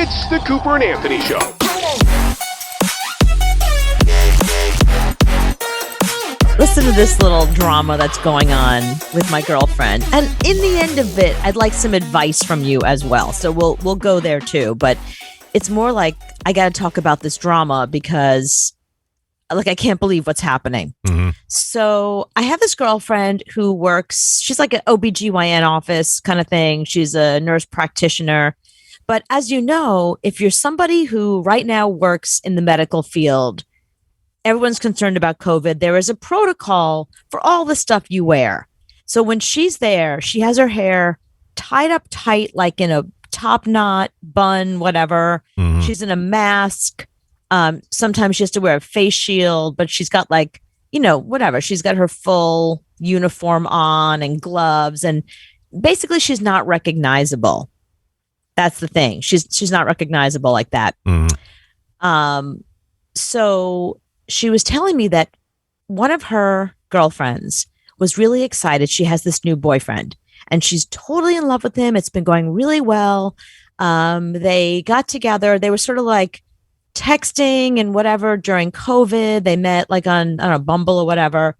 It's the Cooper and Anthony Show. Listen to this little drama that's going on with my girlfriend. And in the end of it, I'd like some advice from you as well. So we'll go there too. But it's more like I got to talk about this drama because I can't believe what's happening. Mm-hmm. So I have this girlfriend who works, she's like an OBGYN office kind of thing. She's a nurse practitioner. But as you know, if you're somebody who right now works in the medical field, everyone's concerned about COVID. There is a protocol for all the stuff you wear. So when she's there, she has her hair tied up tight, like in a top knot, bun, whatever. Mm-hmm. She's in a mask. Sometimes she has to wear a face shield, but she's got whatever. She's got her full uniform on and gloves. And basically she's not recognizable. That's the thing. She's not recognizable like that. Mm-hmm. So she was telling me that one of her girlfriends was really excited. She has this new boyfriend and she's totally in love with him. It's been going really well. They got together. They were sort of like texting and whatever during COVID. They met like on, I don't know, Bumble or whatever.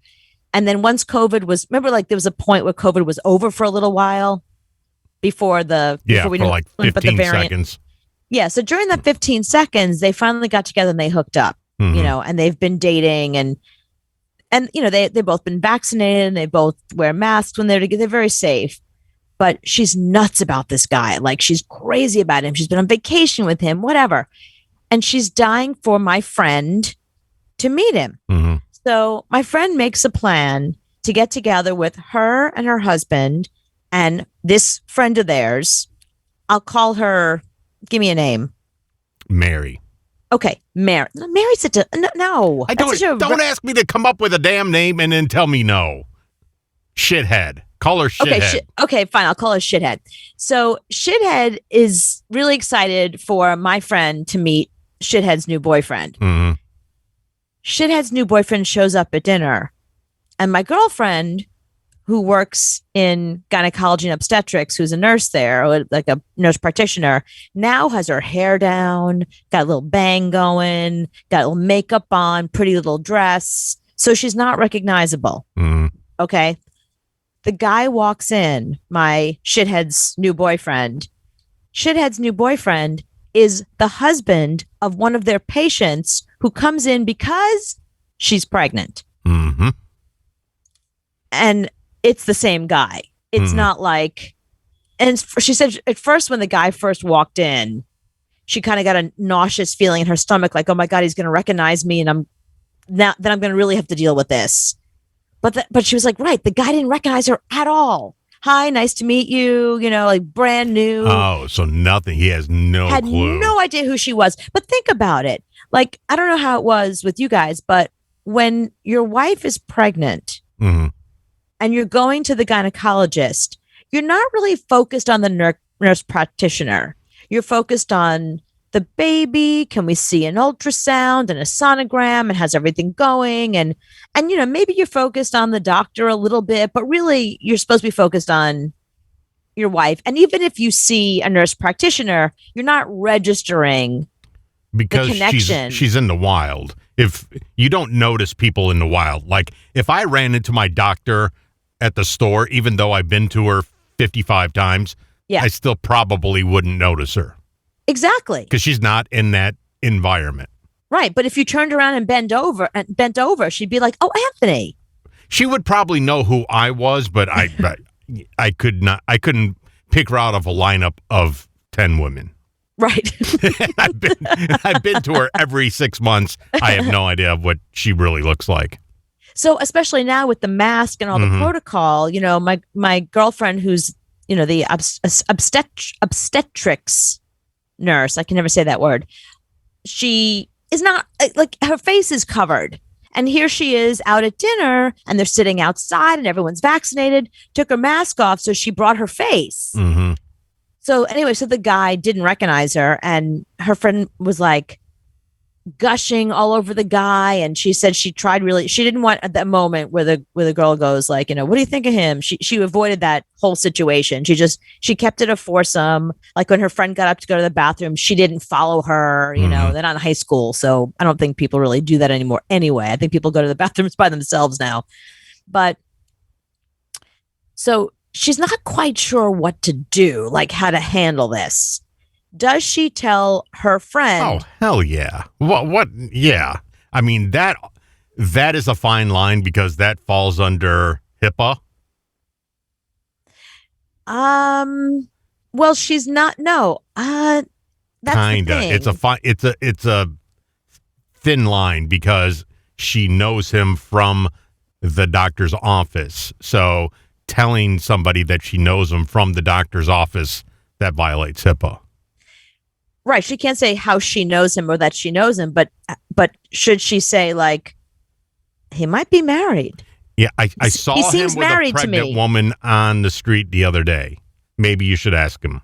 And then once COVID was, remember, like there was a point where COVID was over for a little while before we knew, like 15 seconds. Yeah. So during that 15 seconds, they finally got together and they hooked up. Mm-hmm. And they've been dating and they both been vaccinated and they both wear masks when they're together. They're very safe, but she's nuts about this guy. Like she's crazy about him. She's been on vacation with him, whatever. And she's dying for my friend to meet him. Mm-hmm. So my friend makes a plan to get together with her and her husband and this friend of theirs. I'll call her, give me a name. Mary. Okay, Mary. Mary's no. I don't ask me to come up with a damn name and then tell me no. Shithead. Call her Shithead. Okay, fine. I'll call her Shithead. So Shithead is really excited for my friend to meet Shithead's new boyfriend. Mm-hmm. Shithead's new boyfriend shows up at dinner, and my girlfriend, who works in gynecology and obstetrics, who's a nurse there, or like a nurse practitioner, now has her hair down, got a little bang going, got a little makeup on, pretty little dress. So she's not recognizable. Mm-hmm. Okay. The guy walks in, my Shithead's new boyfriend. Shithead's new boyfriend is the husband of one of their patients who comes in because she's pregnant. Mm-hmm. And it's the same guy. It's not like, and she said at first when the guy first walked in, she kind of got a nauseous feeling in her stomach, like, oh my God, he's going to recognize me. And I'm going to really have to deal with this. But she was like, right, the guy didn't recognize her at all. Hi, nice to meet you. Like brand new. Oh, so nothing. He has no had clue. No idea who she was. But think about it. Like, I don't know how it was with you guys, but when your wife is pregnant, mm-hmm. and you're going to the gynecologist, you're not really focused on the nurse practitioner. You're focused on the baby. Can we see an ultrasound and a sonogram and has everything going? And maybe you're focused on the doctor a little bit, but really you're supposed to be focused on your wife. And even if you see a nurse practitioner, you're not registering because the connection. She's in the wild. If you don't notice people in the wild, like if I ran into my doctor at the store, even though I've been to her 55 times, I still probably wouldn't notice her. Exactly. Because she's not in that environment. Right. But if you turned around and bent over, she'd be like, oh, Anthony. She would probably know who I was, but I couldn't pick her out of a lineup of 10 women. Right. I've been to her every 6 months. I have no idea what she really looks like. So especially now with the mask and all the protocol, my girlfriend who's, the obstetrics nurse, I can never say that word. She is not like her face is covered. And here she is out at dinner and they're sitting outside and everyone's vaccinated, took her mask off. So she brought her face. Mm-hmm. So anyway, so the guy didn't recognize her and her friend was like, gushing all over the guy, and she said she didn't want at that moment where the girl goes like, what do you think of him? She avoided that whole situation. She kept it a foursome. Like when her friend got up to go to the bathroom, she didn't follow her. They're not in high school, so I don't think people really do that anymore anyway. I think people go to the bathrooms by themselves now. But so she's not quite sure what to do, like how to handle this. Does she tell her friend? Oh, hell yeah. What? Yeah. I mean, that is a fine line because that falls under HIPAA. Well, she's not. No. That's kinda. It's a thin line because she knows him from the doctor's office. So telling somebody that she knows him from the doctor's office, that violates HIPAA. Right. She can't say how she knows him or that she knows him, but should she say, like, he might be married? Yeah, I saw him with a pregnant woman on the street the other day. Maybe you should ask him.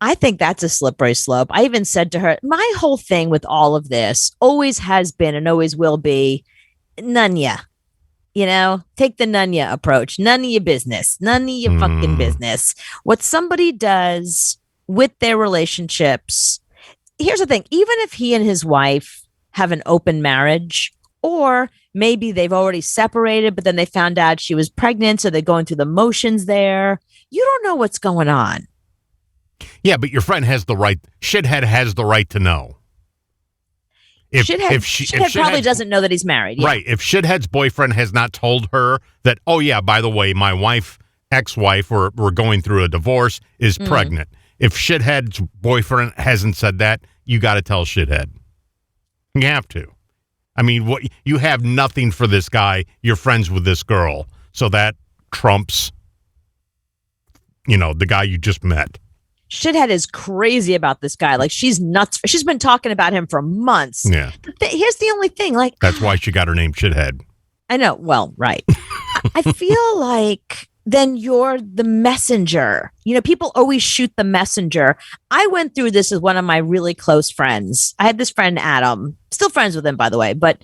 I think that's a slippery slope. I even said to her, my whole thing with all of this always has been and always will be, none ya. Take the none ya approach. None of your business. None of your fucking business. What somebody does with their relationships. Here's the thing. Even if he and his wife have an open marriage, or maybe they've already separated, but then they found out she was pregnant, so they're going through the motions there. You don't know what's going on. Yeah, but your friend has the right. Shithead has the right to know. Shithead probably doesn't know that he's married. Yeah. Right. If Shithead's boyfriend has not told her that, oh, yeah, by the way, my ex-wife, we're going through a divorce, is pregnant. If Shithead's boyfriend hasn't said that, you got to tell Shithead. You have to. I mean, you have nothing for this guy. You're friends with this girl. So that trumps, the guy you just met. Shithead is crazy about this guy. Like, she's nuts. She's been talking about him for months. Yeah. Here's the only thing. Like, that's why she got her name Shithead. I know. Well, right. I feel like then you're the messenger. People always shoot the messenger. I went through this with one of my really close friends. I had this friend, Adam, still friends with him, by the way, but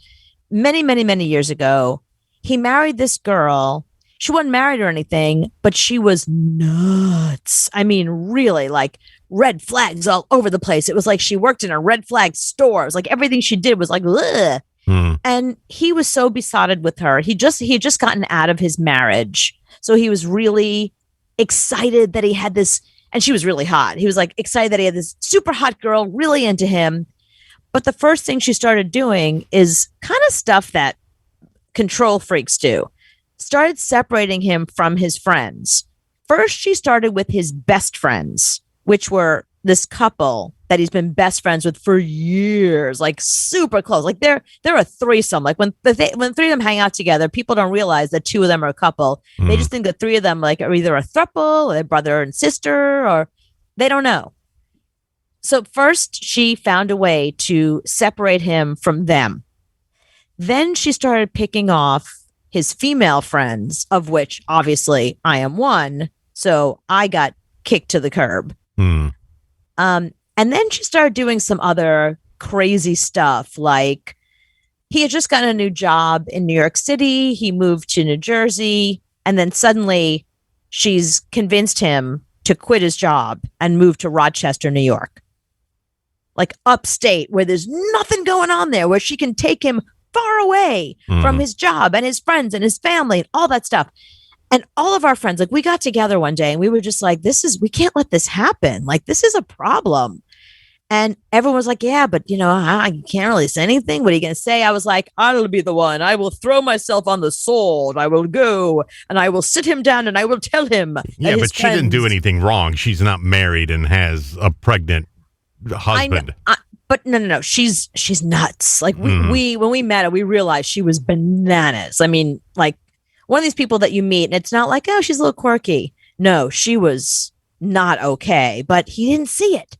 many, many, many years ago, he married this girl. She wasn't married or anything, but she was nuts. I mean, really, like red flags all over the place. It was like she worked in a red flag store. It was like everything she did was like, ugh. And he was so besotted with her. He had just gotten out of his marriage. So he was really excited that he had this, and she was really hot. He was like excited that he had this super hot girl really into him. But the first thing she started doing is kind of stuff that control freaks do. Started separating him from his friends. First, she started with his best friends, which were this couple that he's been best friends with for years, like super close. Like they're a threesome. Like when three of them hang out together, people don't realize that two of them are a couple. They just think that three of them like are either a throuple or a brother and sister, or they don't know. So first, she found a way to separate him from them. Then she started picking off his female friends, of which obviously I am one. So I got kicked to the curb. And then she started doing some other crazy stuff. Like he had just gotten a new job in New York City. He moved to New Jersey. And then suddenly she's convinced him to quit his job and move to Rochester, New York. Like upstate, where there's nothing going on there, where she can take him far away from his job and his friends and his family and all that stuff. And all of our friends, like we got together one day and we were just like, we can't let this happen. Like, this is a problem. And everyone was like, yeah, but I can't really say anything. What are you going to say? I was like, I'll be the one. I will throw myself on the sword. I will go and I will sit him down and I will tell him. Yeah, but she didn't do anything wrong. She's not married and has a pregnant husband. But no. She's nuts. Like when we met her, we realized she was bananas. I mean, like one of these people that you meet and it's not like, oh, she's a little quirky. No, she was not okay, but he didn't see it,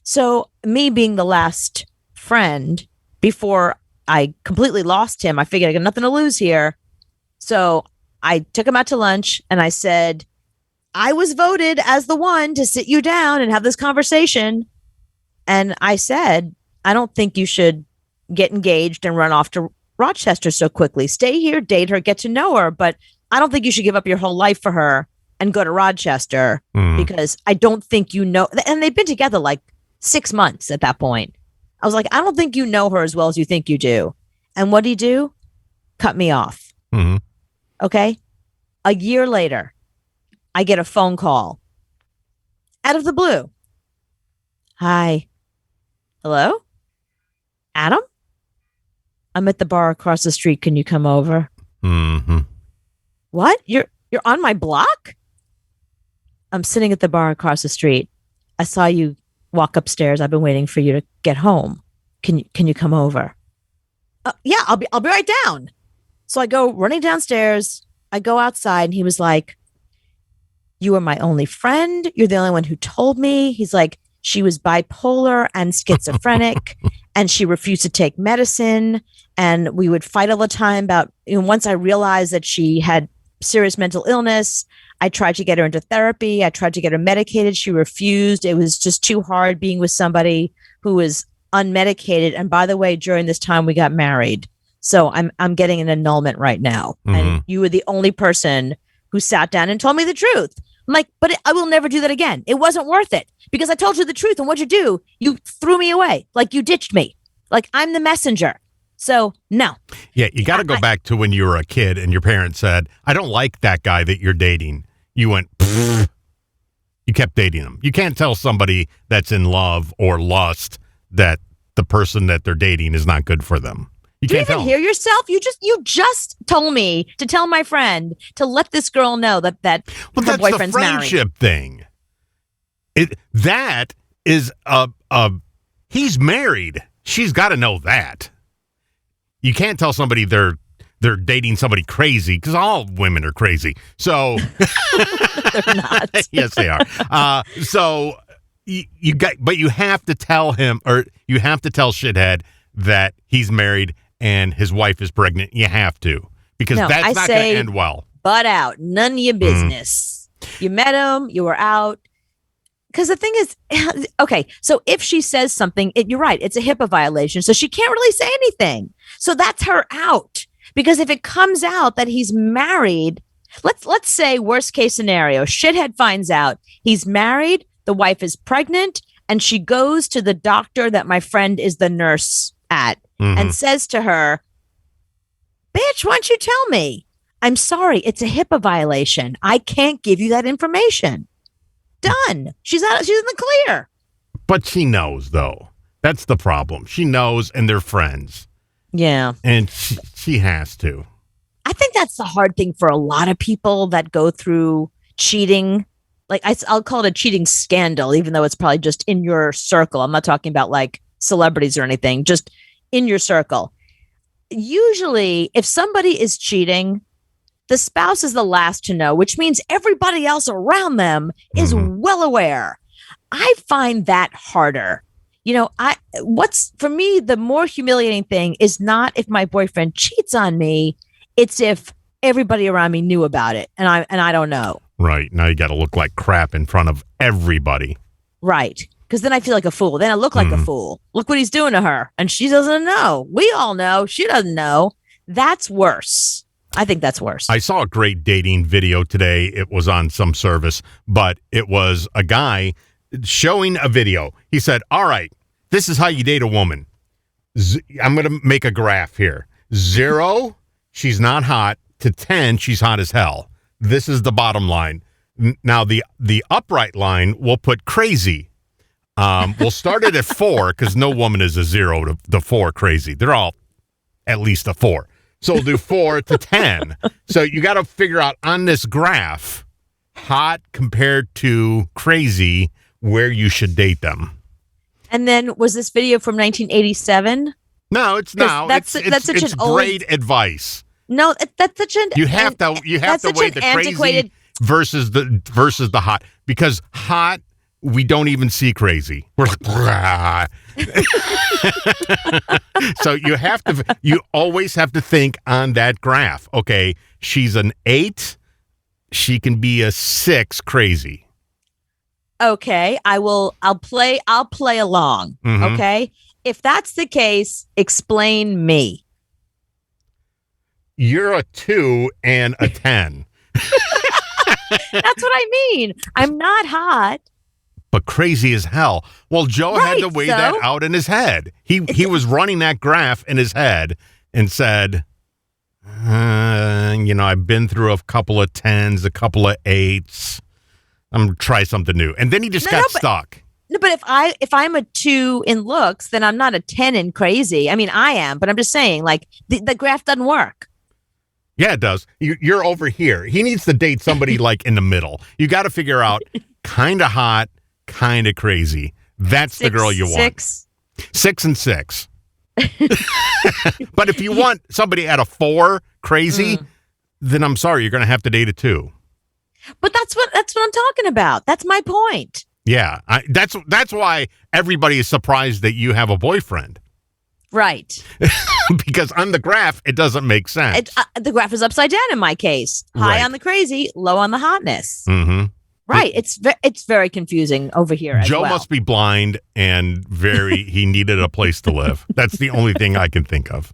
So me being the last friend before I completely lost him, I figured I got nothing to lose here. So I took him out to lunch and I said, I was voted as the one to sit you down and have this conversation. And I said, I don't think you should get engaged and run off to Rochester so quickly. Stay here, date her, get to know her. But I don't think you should give up your whole life for her and go to Rochester because I don't think you know. And they've been together like 6 months at that point. I was like, I don't think you know her as well as you think you do. And what did he do? Cut me off. Mm-hmm. Okay. A year later, I get a phone call out of the blue. Hi. Hello? Adam? I'm at the bar across the street. Can you come over? Mm-hmm. What? You're on my block? I'm sitting at the bar across the street. I saw you walk upstairs. I've been waiting for you to get home. Can you come over? Yeah, I'll be right down. So I go running downstairs. I go outside and he was like, you were my only friend. You're the only one who told me. He's like, she was bipolar and schizophrenic and she refused to take medicine. And we would fight all the time about, once I realized that she had serious mental illness, I tried to get her into therapy. I tried to get her medicated. She refused. It was just too hard being with somebody who was unmedicated. And by the way, during this time we got married. So I'm getting an annulment right now. Mm-hmm. And you were the only person who sat down and told me the truth. I'm like, but I will never do that again. It wasn't worth it because I told you the truth. And what'd you do? You threw me away. Like you ditched me. Like I'm the messenger. So no. Yeah, you got to go back to when you were a kid and your parents said, I don't like that guy that you're dating. You went, pfft. You kept dating him. You can't tell somebody that's in love or lust that the person that they're dating is not good for them. Do you even hear yourself? You just told me to tell my friend to let this girl know that well, her that's boyfriend's the friendship married. Thing. That is he's married. She's got to know that. You can't tell somebody they're dating somebody crazy because all women are crazy. So they're not. Yes, they are. So but you have to tell him, or you have to tell shithead that he's married and his wife is pregnant. You have to, because that's not going to end well. Butt out. None of your business. You met him. You were out. Because the thing is, okay, so if she says something, you're right, it's a HIPAA violation. So she can't really say anything. So that's her out. Because if it comes out that he's married, let's say worst case scenario, shithead finds out he's married, the wife is pregnant, and she goes to the doctor that my friend is the nurse at and says to her, bitch, why don't you tell me? I'm sorry, it's a HIPAA violation. I can't give you that information. Done. She's in the clear. But she knows, though. That's the problem. She knows, and they're friends. Yeah. And she has to. I think that's the hard thing for a lot of people that go through cheating. Like I'll call it a cheating scandal, even though it's probably just in your circle. I'm not talking about like celebrities or anything, just in your circle. Usually, if somebody is cheating, the spouse is the last to know, which means everybody else around them is well aware. I find that harder. What's for me, the more humiliating thing is not if my boyfriend cheats on me. It's if everybody around me knew about it and I don't know. Right. Now you got to look like crap in front of everybody. Right. Because then I feel like a fool. Then I look like a fool. Look what he's doing to her. And she doesn't know. We all know. She doesn't know. That's worse. I think that's worse. I saw a great dating video today. It was on some service, but it was a guy showing a video. He said, all right, this is how you date a woman. I'm going to make a graph here. 0, she's not hot, to 10, she's hot as hell. This is the bottom line. Now, the upright line, we'll put crazy. We'll start it at 4 because no woman is a 0 to 4 crazy. They're all at least a 4. So we'll do 4 to 10. So you got to figure out on this graph, hot compared to crazy, where you should date them. And then was this video from 1987? No, it's now. That's such an old, great advice. No, that's such an you have to weigh the crazy versus the hot, because hot, we don't even see crazy. We're like, blah. So you always have to think on that graph. Okay, she's an 8, she can be a 6 crazy. Okay, I'll play along. Mhm. Okay? If that's the case, explain me. You're a 2 and a 10. That's what I mean. I'm not hot. But crazy as hell. Well, Joe had to Right, weigh that so- out in his head. He was running that graph in his head and said, I've been through a couple of 10s, a couple of 8s. I'm going to try something new. And then he just got stuck. No, but if I'm a 2 in looks, then I'm not a 10 in crazy. I mean, I am, but I'm just saying, like, the graph doesn't work. Yeah, it does. You're over here. He needs to date somebody like in the middle. You got to figure out kind of hot, kind of crazy. That's the girl you want. 6 and 6. But if you want somebody at a 4 crazy, then I'm sorry, you're going to have to date a 2. But that's what I'm talking about. That's my point. Yeah, that's why everybody is surprised that you have a boyfriend. Right. Because on the graph, it doesn't make sense. The graph is upside down in my case. High Right. on the crazy, low on the hotness. Mm-hmm. Right. It's very confusing over here as Joe well. must be blind and he needed a place to live. That's the only thing I can think of.